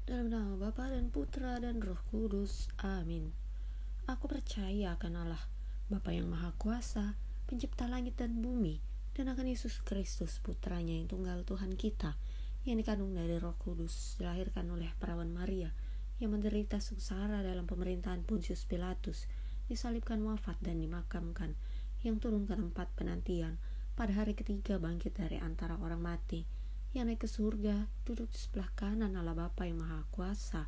Dalam nama Bapa dan Putra dan Roh Kudus. Amin. Aku percaya akan Allah, Bapa yang Maha Kuasa, Pencipta langit dan bumi, dan akan Yesus Kristus, Putranya yang tunggal Tuhan kita, yang dikandung dari Roh Kudus, dilahirkan oleh perawan Maria, yang menderita sengsara dalam pemerintahan Pontius Pilatus, disalibkan, wafat dan dimakamkan, yang turun ke tempat penantian, pada hari ketiga bangkit dari antara orang mati, yang naik ke surga, duduk di sebelah kanan Allah Bapa yang Maha Kuasa.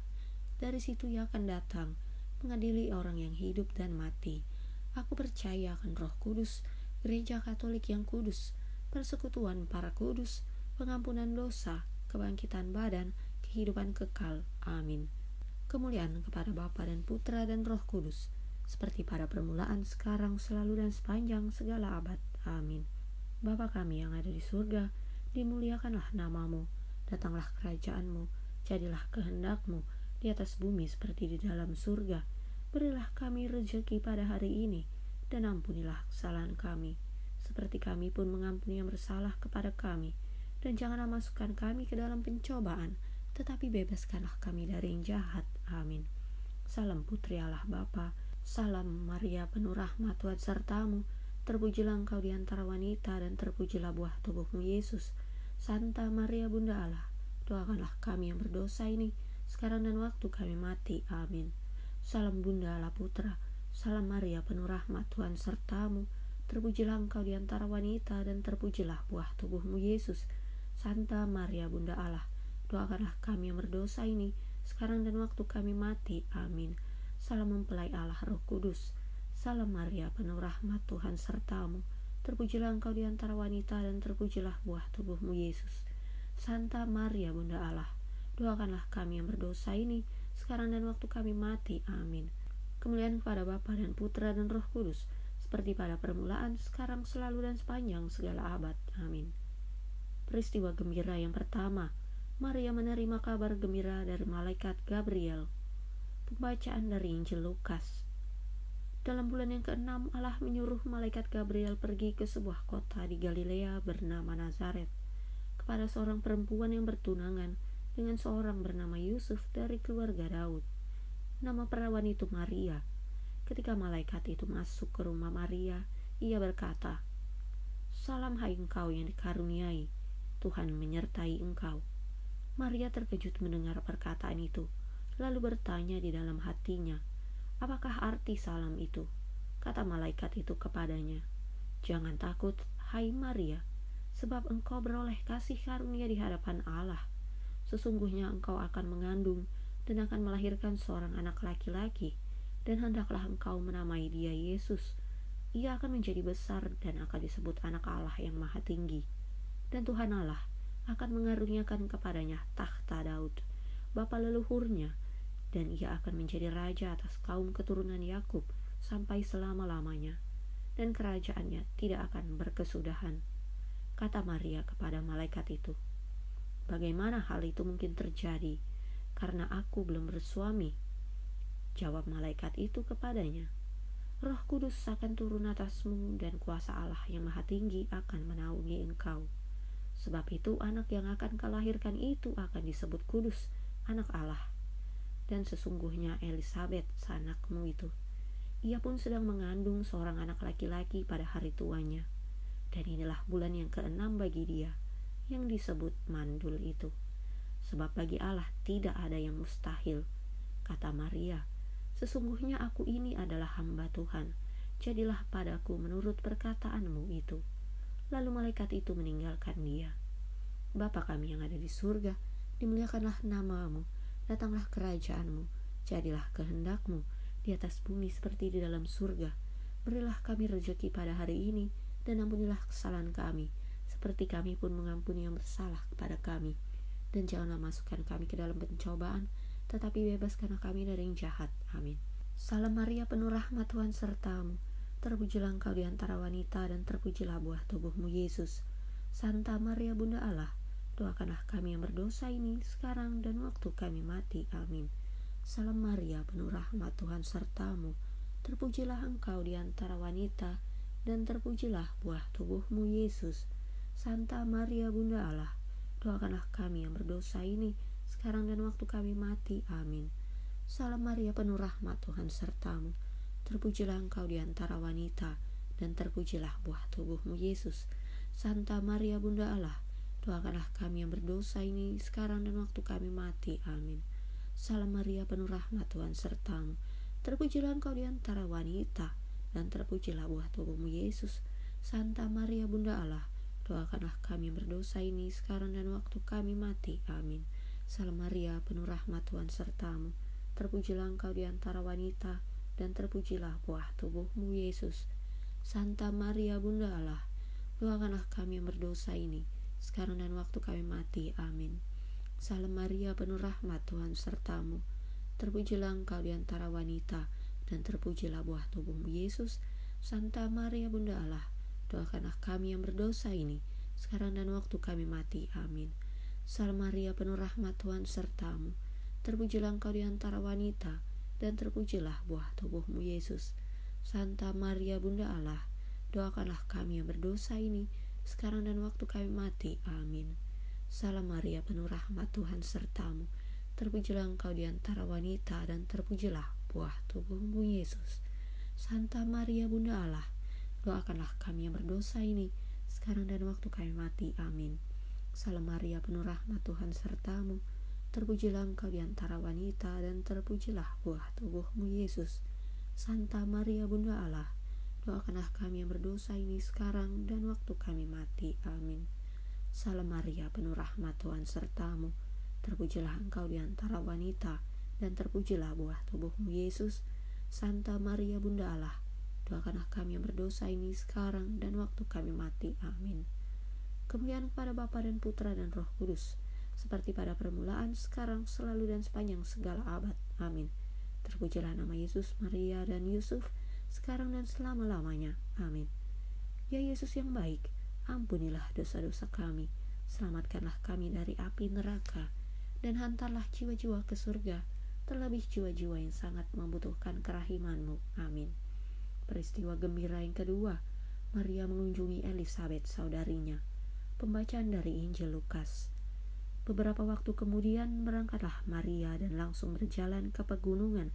Dari situ Ia akan datang, mengadili orang yang hidup dan mati. Aku percaya akan Roh Kudus, Gereja Katolik yang kudus, persekutuan para kudus, pengampunan dosa, kebangkitan badan, kehidupan kekal. Amin. Kemuliaan kepada Bapa dan Putra dan Roh Kudus, seperti pada permulaan, sekarang, selalu, dan sepanjang segala abad. Amin. Bapa kami yang ada di surga, dimuliakanlah namamu, datanglah kerajaanmu, jadilah kehendakmu di atas bumi seperti di dalam surga. Berilah kami rezeki pada hari ini, dan ampunilah kesalahan kami, seperti kami pun mengampuni yang bersalah kepada kami. Dan janganlah masukkan kami ke dalam pencobaan, tetapi bebaskanlah kami dari yang jahat. Amin. Salam Putri Allah Bapa, salam Maria penuh rahmat, Tuhan sertamu. Terpujilah engkau di antara wanita, dan terpujilah buah tubuhmu Yesus. Santa Maria Bunda Allah, doakanlah kami yang berdosa ini, sekarang dan waktu kami mati. Amin. Salam Bunda Allah Putra, salam Maria penuh rahmat, Tuhan sertamu. Terpujilah engkau di antara wanita, dan terpujilah buah tubuhmu Yesus. Santa Maria Bunda Allah, doakanlah kami yang berdosa ini, sekarang dan waktu kami mati. Amin. Salam mempelai Allah Roh Kudus, salam Maria penuh rahmat, Tuhan sertamu. Terpujilah engkau di antara wanita, dan terpujilah buah tubuhmu Yesus. Santa Maria Bunda Allah, doakanlah kami yang berdosa ini, sekarang dan waktu kami mati. Amin. Kemuliaan kepada Bapa dan Putra dan Roh Kudus, seperti pada permulaan, sekarang, selalu, dan sepanjang segala abad. Amin. Peristiwa gembira yang pertama, Maria menerima kabar gembira dari malaikat Gabriel. Pembacaan dari Injil Lukas. Dalam bulan yang ke-6, Allah menyuruh malaikat Gabriel pergi ke sebuah kota di Galilea bernama Nazaret, kepada seorang perempuan yang bertunangan dengan seorang bernama Yusuf dari keluarga Daud. Nama perawan itu Maria. Ketika malaikat itu masuk ke rumah Maria, ia berkata, "Salam hai engkau yang dikaruniai, Tuhan menyertai engkau." Maria terkejut mendengar perkataan itu, lalu bertanya di dalam hatinya, "Apakah arti salam itu?" Kata malaikat itu kepadanya, "Jangan takut, hai Maria, sebab engkau beroleh kasih karunia di hadapan Allah. Sesungguhnya engkau akan mengandung dan akan melahirkan seorang anak laki-laki, dan hendaklah engkau menamai dia Yesus. Ia akan menjadi besar dan akan disebut anak Allah yang Maha Tinggi. Dan Tuhan Allah akan mengaruniakan kepadanya tahta Daud, bapa leluhurnya, dan ia akan menjadi raja atas kaum keturunan Yakub sampai selama-lamanya, dan kerajaannya tidak akan berkesudahan." Kata Maria kepada malaikat itu, "Bagaimana hal itu mungkin terjadi, karena aku belum bersuami?" Jawab malaikat itu kepadanya, "Roh Kudus akan turun atasmu, dan kuasa Allah yang Maha Tinggi akan menaungi engkau. Sebab itu anak yang akan kau lahirkan itu akan disebut kudus, anak Allah. Dan sesungguhnya Elisabet, sanakmu itu, ia pun sedang mengandung seorang anak laki-laki pada hari tuanya. Dan inilah bulan yang ke-6 bagi dia, yang disebut mandul itu. Sebab bagi Allah tidak ada yang mustahil." Kata Maria, "Sesungguhnya aku ini adalah hamba Tuhan, jadilah padaku menurut perkataanmu itu." Lalu malaikat itu meninggalkan dia. Bapa kami yang ada di surga, dimuliakanlah namamu, datanglah kerajaanmu, jadilah kehendakmu di atas bumi seperti di dalam surga. Berilah kami rezeki pada hari ini, dan ampunilah kesalahan kami, seperti kami pun mengampuni yang bersalah kepada kami. Dan janganlah masukkan kami ke dalam pencobaan, tetapi bebaskanlah kami dari yang jahat. Amin. Salam Maria penuh rahmat, Tuhan sertamu. Terpujilah engkau di antara wanita, dan terpujilah buah tubuhmu Yesus. Santa Maria Bunda Allah, doakanlah kami yang berdosa ini, sekarang dan waktu kami mati. Amin. Salam Maria penuh rahmat, Tuhan sertamu. Terpujilah engkau di antara wanita, dan terpujilah buah tubuhmu Yesus. Santa Maria Bunda Allah, doakanlah kami yang berdosa ini, sekarang dan waktu kami mati. Amin. Salam Maria, penuh rahmat, Tuhan sertamu. Terpujilah engkau di antara wanita, dan terpujilah buah tubuhmu, Yesus. Santa Maria, Bunda Allah, doakanlah kami yang berdosa ini sekarang dan waktu kami mati. Amin. Salam Maria, penuh rahmat, Tuhan sertamu. Terpujilah engkau di antara wanita, dan terpujilah buah tubuhmu, Yesus. Santa Maria, Bunda Allah, doakanlah kami yang berdosa ini sekarang dan waktu kami mati. Amin. Salam Maria, penuh rahmat, Tuhan sertamu. Terpujilah engkau di antara wanita, dan terpujilah buah tubuhmu, Yesus. Santa Maria, Bunda Allah, doakanlah kami yang berdosa ini sekarang dan waktu kami mati. Amin. Salam Maria, penuh rahmat, Tuhan sertamu. Terpujilah engkau di antara wanita, dan terpujilah buah tubuhmu, Yesus. Santa Maria, Bunda Allah, doakanlah kami yang berdosa ini sekarang dan waktu kami mati. Amin. Salam Maria, penuh rahmat, Tuhan sertamu. Terpujilah engkau di antara wanita, dan terpujilah buah tubuhmu, Yesus. Santa Maria, Bunda Allah, doakanlah kami yang berdosa ini sekarang dan waktu kami mati. Amin. Salam Maria, penuh rahmat, Tuhan sertamu. Terpujilah engkau di antara wanita, dan terpujilah buah tubuhmu, Yesus. Santa Maria, Bunda Allah, doakanlah kami yang berdosa ini sekarang dan waktu kami mati. Amin. Salam Maria, penuh rahmat, Tuhan sertamu. Terpujilah engkau di antara wanita, dan terpujilah buah tubuhmu, Yesus. Santa Maria, Bunda Allah, doakanlah kami yang berdosa ini sekarang dan waktu kami mati. Amin. Salam Maria, penuh rahmat, Tuhan sertamu. Terpujilah engkau di antara wanita, dan terpujilah buah tubuhmu, Yesus. Santa Maria, Bunda Allah, doakanlah kami yang berdosa ini sekarang dan waktu kami mati. Amin. Kemuliaan kepada Bapa dan Putra dan Roh Kudus, seperti pada permulaan, sekarang, selalu, dan sepanjang segala abad. Amin. Terpujilah nama Yesus, Maria, dan Yusuf, sekarang dan selama-lamanya. Amin. Ya Yesus yang baik, ampunilah dosa-dosa kami, selamatkanlah kami dari api neraka, dan hantarlah jiwa-jiwa ke surga, terlebih jiwa-jiwa yang sangat membutuhkan kerahiman-Mu. Amin. Peristiwa gembira yang kedua, Maria mengunjungi Elisabet saudarinya. Pembacaan dari Injil Lukas. Beberapa waktu kemudian berangkatlah Maria dan langsung berjalan ke pegunungan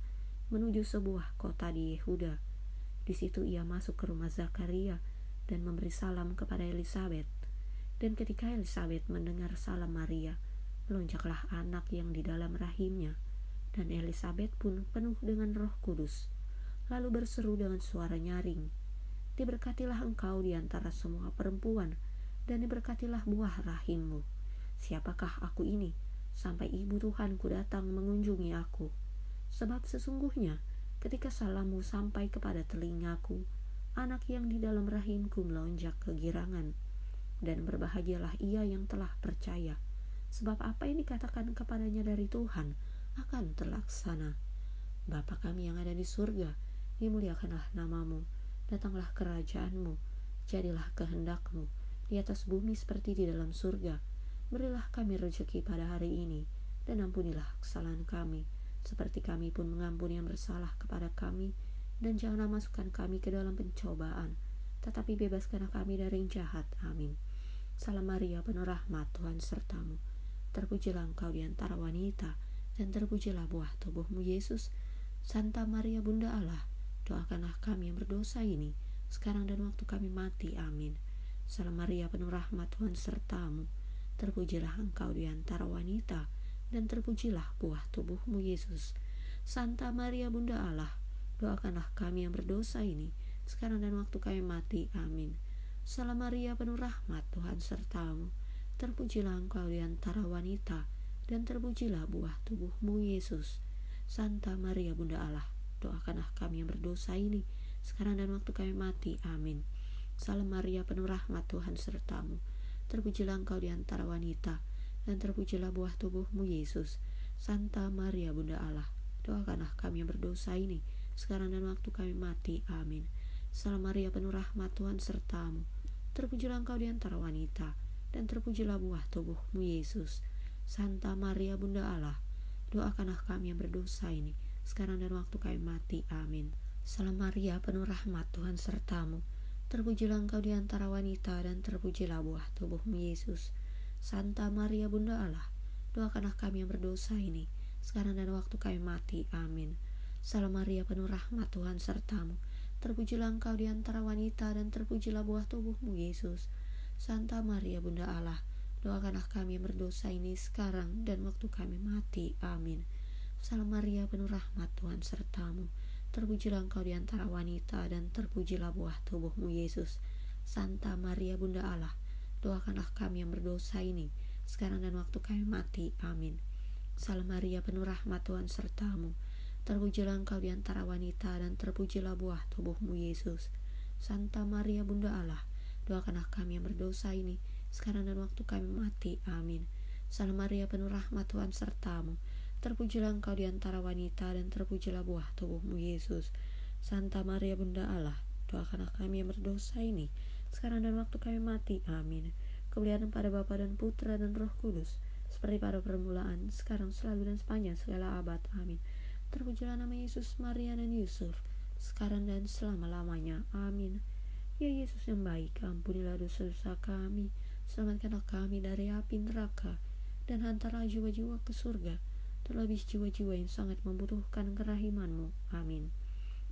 menuju sebuah kota di Yehuda. Di situ ia masuk ke rumah Zakaria dan memberi salam kepada Elisabet. Dan ketika Elisabet mendengar salam Maria, melonjaklah anak yang di dalam rahimnya, dan Elisabet pun penuh dengan Roh Kudus, lalu berseru dengan suara nyaring, "Diberkatilah engkau di antara semua perempuan, dan diberkatilah buah rahimmu. Siapakah aku ini, sampai ibu Tuhanku datang mengunjungi aku? Sebab sesungguhnya ketika salammu sampai kepada telingaku, anak yang di dalam rahimku melonjak kegirangan. Dan berbahagialah ia yang telah percaya, sebab apa yang dikatakan kepadanya dari Tuhan akan terlaksana. Bapa kami yang ada di surga, dimuliakanlah namamu, datanglah kerajaanmu, jadilah kehendakmu di atas bumi seperti di dalam surga. Berilah kami rezeki pada hari ini, dan ampunilah kesalahan kami, seperti kami pun mengampuni yang bersalah kepada kami. Dan janganlah masukkan kami ke dalam pencobaan, tetapi bebaskanlah kami dari yang jahat. Amin. Salam Maria, penuh rahmat, Tuhan sertamu. Terpujilah engkau di antara wanita, dan terpujilah buah tubuhmu, Yesus. Santa Maria, Bunda Allah, doakanlah kami yang berdosa ini sekarang dan waktu kami mati. Amin. Salam Maria, penuh rahmat, Tuhan sertamu. Terpujilah engkau di antara wanita, dan terpujilah buah tubuhmu, Yesus. Santa Maria, Bunda Allah, doakanlah kami yang berdosa ini sekarang dan waktu kami mati. Amin. Salam Maria, penuh rahmat, Tuhan sertamu. Terpujilah engkau di antara wanita, dan terpujilah buah tubuhmu, Yesus. Santa Maria, Bunda Allah, doakanlah kami yang berdosa ini sekarang dan waktu kami mati. Amin. Salam Maria, penuh rahmat, Tuhan sertamu. Terpujilah engkau di antara wanita, dan terpujilah buah tubuhmu, Yesus. Santa Maria, Bunda Allah, doakanlah kami yang berdosa ini sekarang dan waktu kami mati. Amin. Salam Maria, penuh rahmat, Tuhan sertamu. Terpujilah engkau di antara wanita, dan terpujilah buah tubuhmu, Yesus. Santa Maria, Bunda Allah, doakanlah kami yang berdosa ini sekarang dan waktu kami mati. Amin. Salam Maria, penuh rahmat, Tuhan sertamu. Terpujilah engkau di antara wanita, dan terpujilah buah tubuhmu, Yesus. Santa Maria, Bunda Allah, doakanlah kami yang berdosa ini, sekarang dan waktu kami mati. Amin. Salam Maria, penuh rahmat, Tuhan sertamu. Terpujilah engkau di antara wanita, dan terpujilah buah tubuhmu, Yesus. Santa Maria, Bunda Allah, doakanlah kami yang berdosa ini, sekarang dan waktu kami mati. Amin. Salam Maria, penuh rahmat, Tuhan sertamu. Terpujilah engkau di antara wanita, dan terpujilah buah tubuhmu, Yesus. Santa Maria, Bunda Allah, doakanlah kami yang berdosa ini, sekarang dan waktu kami mati. Amin. Salam Maria, penuh rahmat, Tuhan sertamu. Terpujilah engkau di antara wanita, dan terpujilah buah tubuhmu, Yesus. Santa Maria, Bunda Allah, doakanlah kami yang berdosa ini, sekarang dan waktu kami mati. Amin. Salam Maria, penuh rahmat, Tuhan sertamu. Terpujilah engkau di antara wanita, dan terpujilah buah tubuhmu, Yesus. Santa Maria, Bunda Allah, doakanlah kami yang berdosa ini, sekarang dan waktu kami mati. Amin. Kemuliaan pada Bapa dan Putra dan Roh Kudus, seperti pada permulaan, sekarang, selalu, dan sepanjang segala abad. Amin. Terpujilah nama Yesus, Maria, dan Yusuf, sekarang dan selama-lamanya. Amin. Ya Yesus yang baik, ampunilah dosa-dosa kami, selamatkanlah kami dari api neraka, dan hantarlah jiwa-jiwa ke surga, terlebih jiwa-jiwa yang sangat membutuhkan kerahiman-Mu. Amin.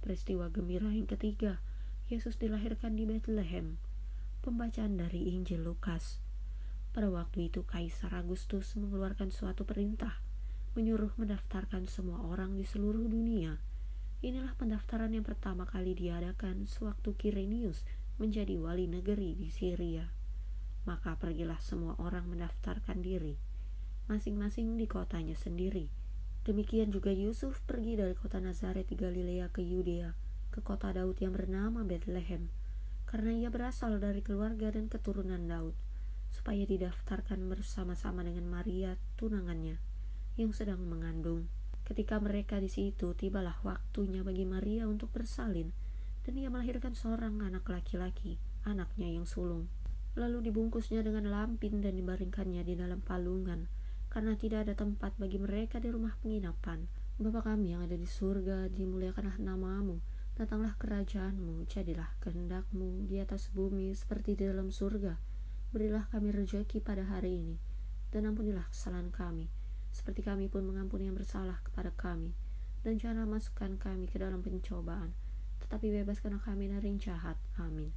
Peristiwa gembira yang ketiga, Yesus dilahirkan di Bethlehem. Pembacaan dari Injil Lukas. Pada waktu itu Kaisar Agustus mengeluarkan suatu perintah, menyuruh mendaftarkan semua orang di seluruh dunia. Inilah pendaftaran yang pertama kali diadakan sewaktu Kirenius menjadi wali negeri di Syria. Maka pergilah semua orang mendaftarkan diri, masing-masing di kotanya sendiri. Demikian juga Yusuf pergi dari kota Nazaret di Galilea ke Yudea, ke kota Daud yang bernama Bethlehem, karena ia berasal dari keluarga dan keturunan Daud, supaya didaftarkan bersama-sama dengan Maria, tunangannya, yang sedang mengandung. Ketika mereka di situ, tibalah waktunya bagi Maria untuk bersalin, dan ia melahirkan seorang anak laki-laki, anaknya yang sulung. Lalu dibungkusnya dengan lampin dan dibaringkannya di dalam palungan, karena tidak ada tempat bagi mereka di rumah penginapan. Bapa kami yang ada di surga, dimuliakanlah nama-Mu, datanglah kerajaan-Mu, jadilah kehendak-Mu di atas bumi seperti di dalam surga. Berilah kami rejeki pada hari ini, dan ampunilah kesalahan kami, seperti kami pun mengampuni yang bersalah kepada kami. Dan janganlah masukkan kami ke dalam pencobaan, tetapi bebaskanlah kami dari yang jahat. Amin.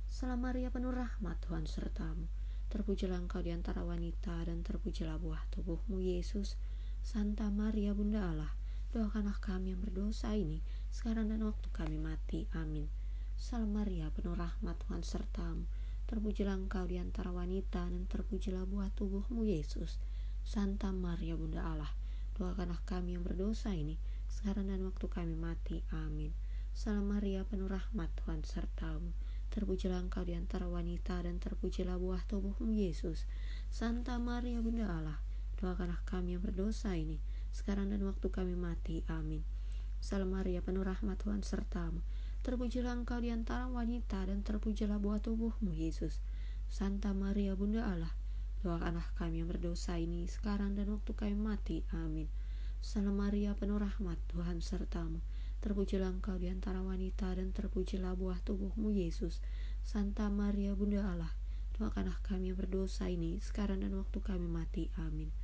Salam Maria, penuh rahmat, Tuhan sertamu. Terpujilah engkau di antara wanita, dan terpujilah buah tubuhmu, Yesus. Santa Maria, Bunda Allah, doakanlah kami yang berdosa ini, sekarang dan waktu kami mati. Amin. Salam Maria, penuh rahmat, Tuhan sertamu. Terpujilah engkau di antara wanita, dan terpujilah buah tubuhmu, Yesus. Santa Maria, Bunda Allah, doakanlah kami yang berdosa ini, sekarang dan waktu kami mati. Amin. Salam Maria, penuh rahmat, Tuhan sertamu. Terpujilah engkau di antara wanita, dan terpujilah buah tubuhmu, Yesus. Santa Maria, Bunda Allah, doakanlah kami yang berdosa ini, sekarang dan waktu kami mati. Amin. Salam Maria, penuh rahmat, Tuhan sertamu. Terpujilah engkau di antara wanita, dan terpujilah buah tubuhmu, Yesus. Santa Maria, Bunda Allah, doakanlah kami yang berdosa ini, sekarang dan waktu kami mati. Amin. Salam Maria, penuh rahmat, Tuhan sertamu. Terpujilah engkau di antara wanita, dan terpujilah buah tubuhmu, Yesus. Santa Maria, Bunda Allah, doakanlah kami yang berdosa ini, sekarang dan waktu kami mati. Amin.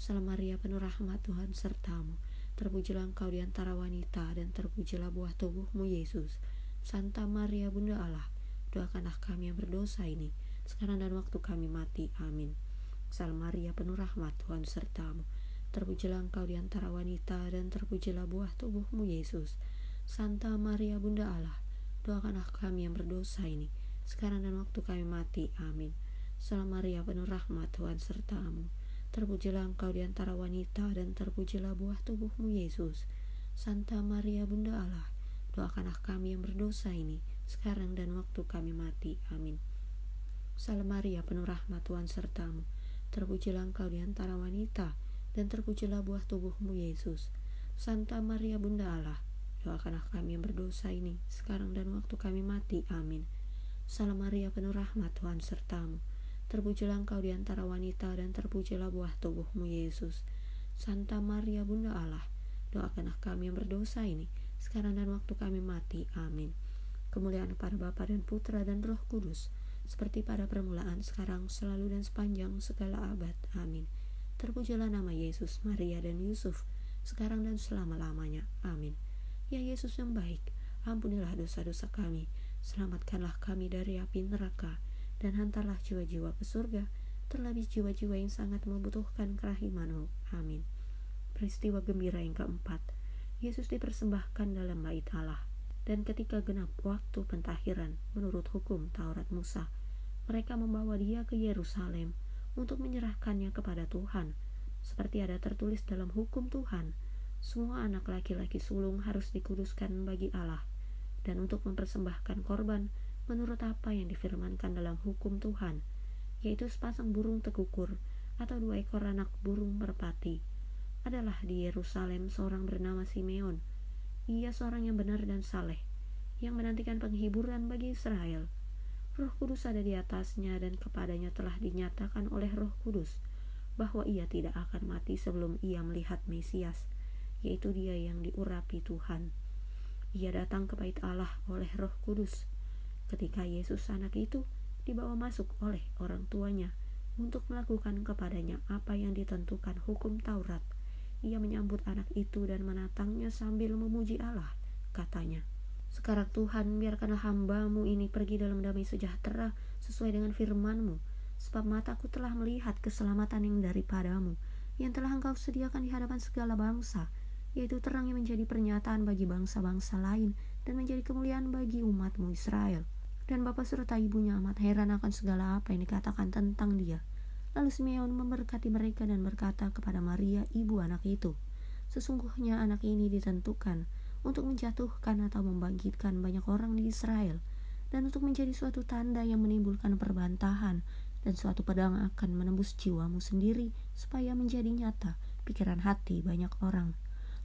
Salam Maria, penuh rahmat, Tuhan sertamu. Terpujilah engkau di antara wanita, dan terpujilah buah tubuhmu, Yesus. Santa Maria, Bunda Allah, doakanlah kami yang berdosa ini, sekarang dan waktu kami mati. Amin. Salam Maria, penuh rahmat, Tuhan sertamu. Terpujilah engkau di antara wanita, dan terpujilah buah tubuhmu, Yesus. Santa Maria, Bunda Allah, doakanlah kami yang berdosa ini, sekarang dan waktu kami mati. Amin. Salam Maria, penuh rahmat, Tuhan sertamu. Terpujilah engkau di antara wanita, dan terpujilah buah tubuhmu, Yesus. Santa Maria, Bunda Allah, doakanlah kami yang berdosa ini, sekarang dan waktu kami mati. Amin. Salam Maria, penuh rahmat, Tuhan sertamu. Terpujilah engkau di antara wanita, dan terpujilah buah tubuhmu, Yesus. Santa Maria, Bunda Allah, doakanlah kami yang berdosa ini, sekarang dan waktu kami mati. Amin. Salam Maria, penuh rahmat, Tuhan sertamu. Terpujilah engkau di antara wanita, dan terpujilah buah tubuhmu, Yesus. Santa Maria, Bunda Allah, doakanlah kami yang berdosa ini, sekarang dan waktu kami mati. Amin. Kemuliaan pada Bapa dan Putra dan Roh Kudus, seperti pada permulaan, sekarang, selalu, dan sepanjang segala abad. Amin. Terpujilah nama Yesus, Maria, dan Yusuf, sekarang dan selama-lamanya. Amin. Ya Yesus yang baik, ampunilah dosa-dosa kami, selamatkanlah kami dari api neraka, dan hantarlah jiwa-jiwa ke surga, terlebih jiwa-jiwa yang sangat membutuhkan kerahiman-Mu. Amin. Peristiwa gembira yang keempat, Yesus dipersembahkan dalam bait Allah. Dan ketika genap waktu pentakhiran menurut hukum Taurat Musa, mereka membawa Dia ke Yerusalem untuk menyerahkannya kepada Tuhan. Seperti ada tertulis dalam hukum Tuhan, semua anak laki-laki sulung harus dikuduskan bagi Allah, dan untuk mempersembahkan korban menurut apa yang difirmankan dalam hukum Tuhan, yaitu sepasang burung tekukur atau 2 ekor anak burung merpati. Adalah di Yerusalem seorang bernama Simeon. Ia seorang yang benar dan saleh, yang menantikan penghiburan bagi Israel. Roh Kudus ada di atasnya, dan kepadanya telah dinyatakan oleh Roh Kudus bahwa ia tidak akan mati sebelum ia melihat Mesias, yaitu Dia yang diurapi Tuhan. Ia datang ke bait Allah oleh Roh Kudus. Ketika Yesus anak itu dibawa masuk oleh orang tuanya untuk melakukan kepadanya apa yang ditentukan hukum Taurat, ia menyambut anak itu dan menatangnya sambil memuji Allah. Katanya, "Sekarang Tuhan, biarkanlah hamba-Mu ini pergi dalam damai sejahtera sesuai dengan firman-Mu, sebab mataku telah melihat keselamatan yang daripada-Mu, yang telah Engkau sediakan di hadapan segala bangsa, yaitu terang yang menjadi pernyataan bagi bangsa-bangsa lain dan menjadi kemuliaan bagi umat-Mu Israel." Dan bapa serta ibunya amat heran akan segala apa yang dikatakan tentang Dia. Lalu Simeon memberkati mereka dan berkata kepada Maria, ibu anak itu, "Sesungguhnya anak ini ditentukan untuk menjatuhkan atau membangkitkan banyak orang di Israel, dan untuk menjadi suatu tanda yang menimbulkan perbantahan, dan suatu pedang akan menembus jiwamu sendiri, supaya menjadi nyata pikiran hati banyak orang."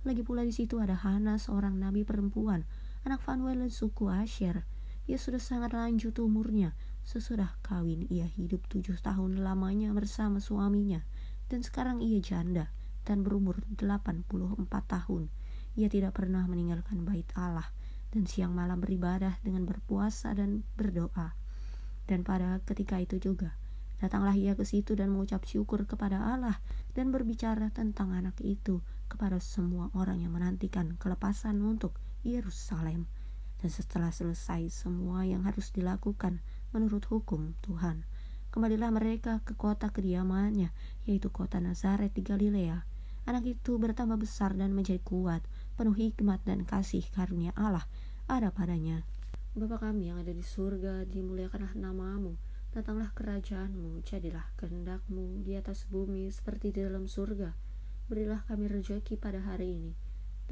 Lagi pula di situ ada Hana, seorang nabi perempuan, anak Fanuel dan suku Asher. Ia sudah sangat lanjut umurnya. Sesudah kawin ia hidup 7 tahun lamanya bersama suaminya, dan sekarang ia janda dan berumur 84 tahun. Ia tidak pernah meninggalkan bait Allah, dan siang malam beribadah dengan berpuasa dan berdoa. Dan pada ketika itu juga datanglah ia ke situ dan mengucap syukur kepada Allah, dan berbicara tentang anak itu kepada semua orang yang menantikan kelepasan untuk Yerusalem. Dan setelah selesai semua yang harus dilakukan menurut hukum Tuhan, kembalilah mereka ke kota kediamannya, yaitu kota Nazaret di Galilea. Anak itu bertambah besar dan menjadi kuat, penuh hikmat dan kasih karunia Allah ada padanya. Bapa kami yang ada di surga, dimuliakanlah nama-Mu, datanglah kerajaan-Mu, jadilah kehendak-Mu di atas bumi seperti di dalam surga. Berilah kami rezeki pada hari ini,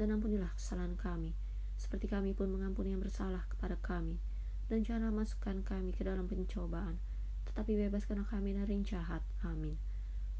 dan ampunilah kesalahan kami, seperti kami pun mengampuni yang bersalah kepada kami. Dan janganlah masukkan kami ke dalam pencobaan, tetapi bebaskanlah kami dari yang jahat. Amin.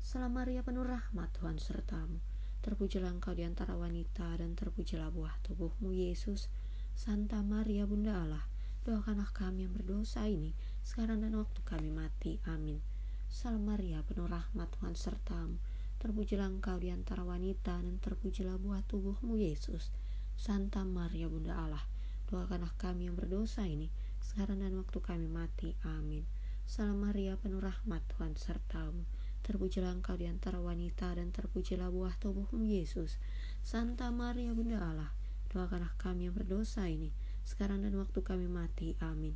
Salam Maria, penuh rahmat, Tuhan serta-Mu. Terpujilah Engkau di antara wanita, dan terpujilah buah tubuh-Mu, Yesus. Santa Maria, Bunda Allah, doakanlah kami yang berdosa ini, sekarang dan waktu kami mati. Amin. Salam Maria, penuh rahmat, Tuhan serta-Mu. Terpujilah Engkau di antara wanita, dan terpujilah buah tubuh-Mu, Yesus. Santa Maria, Bunda Allah, doakanlah kami yang berdosa ini, sekarang dan waktu kami mati. Amin. Salam Maria, penuh rahmat, Tuhan serta-Mu. Terpujilah Engkau di antara wanita, dan terpujilah buah tubuh-Mu, Yesus. Santa Maria, Bunda Allah, doakanlah kami yang berdosa ini, sekarang dan waktu kami mati. Amin.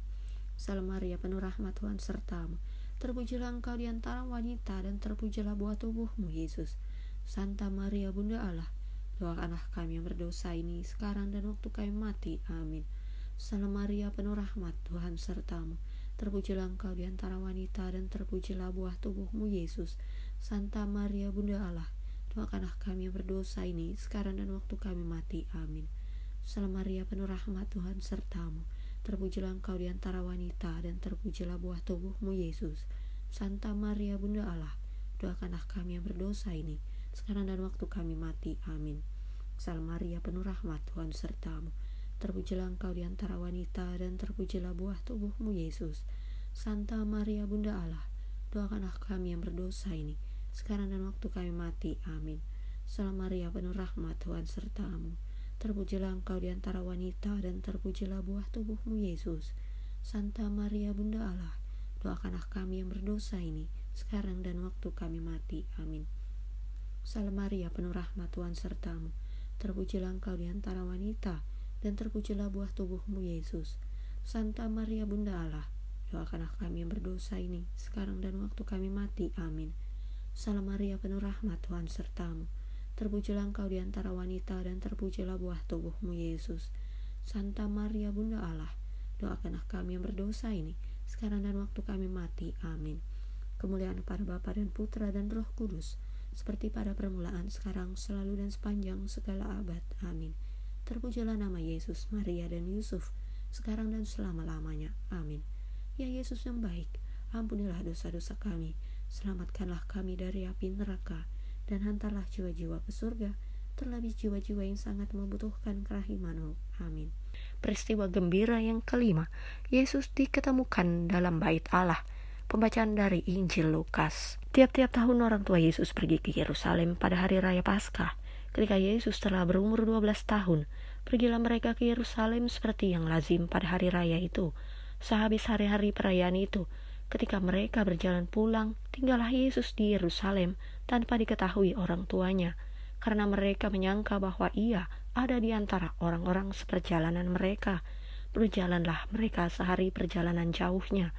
Salam Maria, penuh rahmat, Tuhan serta-Mu. Terpujilah Engkau di antara wanita, dan terpujilah buah tubuh-Mu, Yesus. Santa Maria, Bunda Allah, doakanlah kami yang berdosa ini, sekarang dan waktu kami mati. Amin. Salam Maria, penuh rahmat, Tuhan serta-Mu. Terpujilah Engkau di antara wanita, dan terpujilah buah tubuh-Mu, Yesus. Santa Maria, Bunda Allah, doakanlah kami yang berdosa ini, sekarang dan waktu kami mati. Amin. Salam Maria, penuh rahmat, Tuhan serta-Mu. Terpujilah Engkau di antara wanita, dan terpujilah buah tubuh-Mu, Yesus. Santa Maria, Bunda Allah, doakanlah kami yang berdosa ini, sekarang dan waktu kami mati. Amin. Salam Maria, penuh rahmat, Tuhan serta-Mu. Terpujilah Engkau di antara wanita, dan terpujilah buah tubuh-Mu, Yesus. Santa Maria, Bunda Allah, doakanlah kami yang berdosa ini, sekarang dan waktu kami mati. Amin. Salam Maria, penuh rahmat, Tuhan serta-Mu. Terpujilah Engkau di antara wanita, dan terpujilah buah tubuh-Mu, Yesus. Santa Maria, Bunda Allah, doakanlah kami yang berdosa ini, sekarang dan waktu kami mati. Amin. Salam Maria, penuh rahmat, Tuhan sertamu. Terpujilah engkau di antara wanita, dan terpujilah buah tubuhmu, Yesus. Santa Maria, Bunda Allah, doakanlah kami yang berdosa ini, sekarang dan waktu kami mati. Amin. Salam Maria, penuh rahmat, Tuhan sertamu. Terpujilah engkau di antara wanita, dan terpujilah buah tubuhmu, Yesus. Santa Maria, Bunda Allah, doakanlah kami yang berdosa ini, sekarang dan waktu kami mati. Amin. Kemuliaan pada Bapa dan Putra dan Roh Kudus, seperti pada permulaan, sekarang, selalu, dan sepanjang segala abad. Amin. Terpujilah nama Yesus, Maria, dan Yusuf, sekarang dan selama-lamanya. Amin. Ya Yesus yang baik, ampunilah dosa-dosa kami, selamatkanlah kami dari api neraka, dan hantarlah jiwa-jiwa ke surga, terlebih jiwa-jiwa yang sangat membutuhkan kerahiman-Mu. Amin. Peristiwa gembira yang kelima, Yesus diketemukan dalam bait Allah. Pembacaan dari Injil Lukas. Tiap-tiap tahun orang tua Yesus pergi ke Yerusalem pada hari raya Paskah. Ketika Yesus telah berumur 12 tahun, pergilah mereka ke Yerusalem seperti yang lazim pada hari raya itu. Sehabis hari-hari perayaan itu, ketika mereka berjalan pulang, tinggallah Yesus di Yerusalem tanpa diketahui orang tuanya, karena mereka menyangka bahwa Ia ada di antara orang-orang seperjalanan mereka. Berjalanlah mereka sehari perjalanan jauhnya,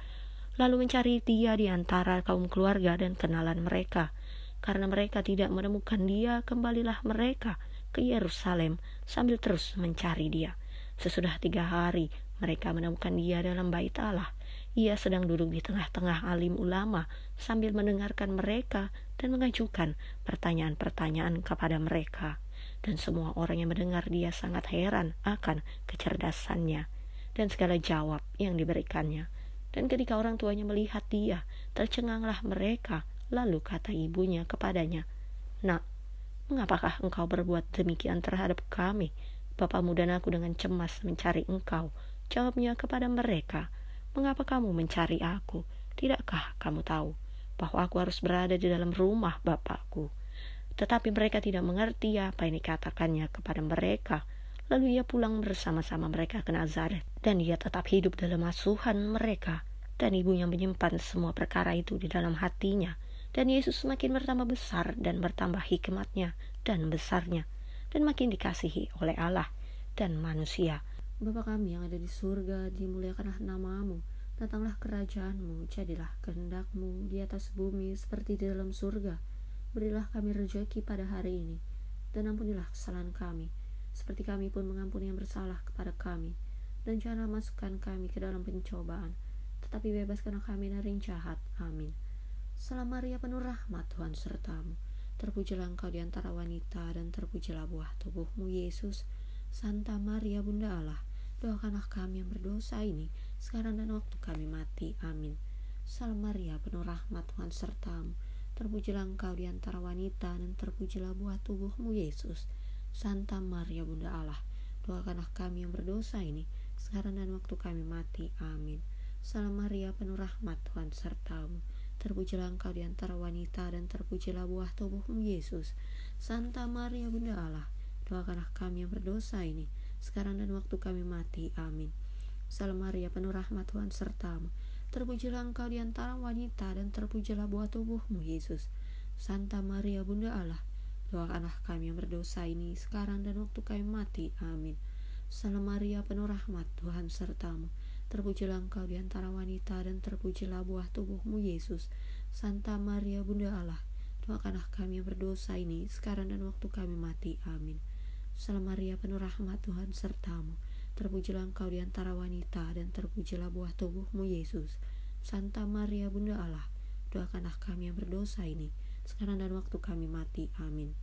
lalu mencari Dia di antara kaum keluarga dan kenalan mereka. Karena mereka tidak menemukan Dia, kembalilah mereka ke Yerusalem sambil terus mencari Dia. Sesudah 3 hari, mereka menemukan Dia dalam bait Allah. Ia sedang duduk di tengah-tengah alim ulama sambil mendengarkan mereka dan mengajukan pertanyaan-pertanyaan kepada mereka. Dan semua orang yang mendengar Dia sangat heran akan kecerdasannya dan segala jawab yang diberikannya. Dan ketika orang tuanya melihat Dia, tercenganglah mereka. Lalu kata ibunya kepadanya, "Nak, mengapakah engkau berbuat demikian terhadap kami? Bapamu dan aku dengan cemas mencari engkau." Jawabnya kepada mereka, "Mengapa kamu mencari aku? Tidakkah kamu tahu bahwa aku harus berada di dalam rumah Bapakku?" Tetapi mereka tidak mengerti apa yang dikatakannya kepada mereka. Lalu Ia pulang bersama-sama mereka ke Nazaret, dan Ia tetap hidup dalam asuhan mereka. Dan ibunya menyimpan semua perkara itu di dalam hatinya. Dan Yesus semakin bertambah besar dan bertambah hikmatnya dan besarnya, dan makin dikasihi oleh Allah dan manusia. Bapa kami yang ada di surga, dimuliakanlah nama-Mu. Datanglah kerajaan-Mu, jadilah kehendak-Mu di atas bumi seperti di dalam surga. Berilah kami rejeki pada hari ini, dan ampunilah kesalahan kami, seperti kami pun mengampuni yang bersalah kepada kami. Dan janganlah masukkan kami ke dalam pencobaan, tetapi bebaskanlah kami dari yang jahat. Amin. Salam Maria, penuh rahmat, Tuhan sertamu. Terpujilah engkau di antara wanita, dan terpujilah buah tubuhmu, Yesus. Santa Maria, Bunda Allah, doakanlah kami yang berdosa ini, sekarang dan waktu kami mati. Amin. Salam Maria, penuh rahmat, Tuhan sertamu. Terpujilah engkau di antara wanita, dan terpujilah buah tubuhmu, Yesus. Santa Maria, Bunda Allah, doakanlah kami yang berdosa ini, sekarang dan waktu kami mati. Amin. Salam Maria, penuh rahmat, Tuhan sertamu. Terpujilah engkau di antara wanita, dan terpujilah buah tubuhmu, Yesus. Santa Maria, Bunda Allah, doakanlah kami yang berdosa ini, sekarang dan waktu kami mati. Amin. Salam Maria, penuh rahmat, Tuhan sertamu. Terpujilah engkau di antara wanita, dan terpujilah buah tubuhmu, Yesus. Santa Maria, Bunda Allah, doakanlah kami yang berdosa ini, sekarang dan waktu kami mati. Amin. Salam Maria, penuh rahmat, Tuhan sertamu. Terpujilah engkau di antara wanita, dan terpujilah buah tubuhmu, Yesus. Santa Maria, Bunda Allah, doakanlah kami yang berdosa ini, sekarang dan waktu kami mati. Amin. Salam Maria, penuh rahmat, Tuhan sertamu. Terpujilah engkau di antara wanita, dan terpujilah buah tubuhmu, Yesus. Santa Maria, Bunda Allah, doakanlah kami yang berdosa ini, sekarang dan waktu kami mati. Amin.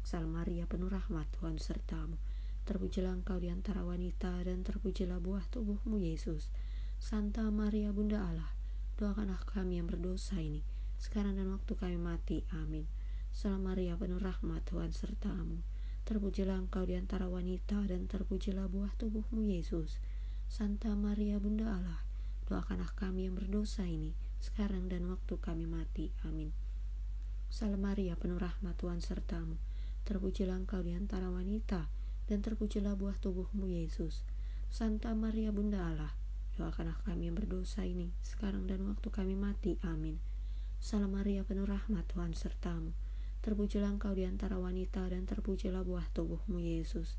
Salam Maria, penuh rahmat, Tuhan sertamu. Terpujilah engkau di antara wanita, dan terpujilah buah tubuhmu, Yesus. Santa Maria, Bunda Allah, doakanlah kami yang berdosa ini, sekarang dan waktu kami mati. Amin. Salam Maria, penuh rahmat, Tuhan sertamu. Terpujilah engkau di antara wanita, dan terpujilah buah tubuhmu, Yesus. Santa Maria, Bunda Allah, doakanlah kami yang berdosa ini, sekarang dan waktu kami mati. Amin. Salam Maria, penuh rahmat, Tuhan sertamu. Terpujilah engkau di antara wanita, dan terpujilah buah tubuhmu, Yesus. Santa Maria, Bunda Allah, doakanlah kami yang berdosa ini, sekarang dan waktu kami mati. Amin. Salam Maria, penuh rahmat, Tuhan sertamu. Terpujilah engkau di antara wanita, dan terpujilah buah tubuhmu, Yesus.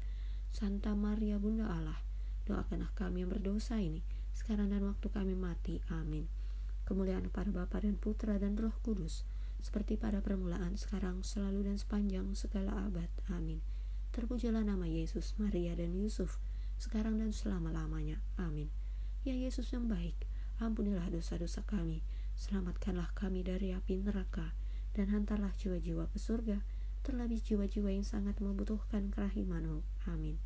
Santa Maria, Bunda Allah, doakanlah kami yang berdosa ini, sekarang dan waktu kami mati. Amin. Kemuliaan kepada Bapa dan Putra dan Roh Kudus, seperti pada permulaan, sekarang, selalu, dan sepanjang segala abad. Amin. Terpujilah nama Yesus, Maria, dan Yusuf, sekarang dan selama-lamanya. Amin. Ya Yesus yang baik, ampunilah dosa-dosa kami, selamatkanlah kami dari api neraka, dan hantarlah jiwa-jiwa ke surga, terlebih jiwa-jiwa yang sangat membutuhkan kerahiman-Mu. Amin.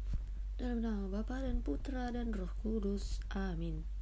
Dalam nama Bapa dan Putra dan Roh Kudus. Amin.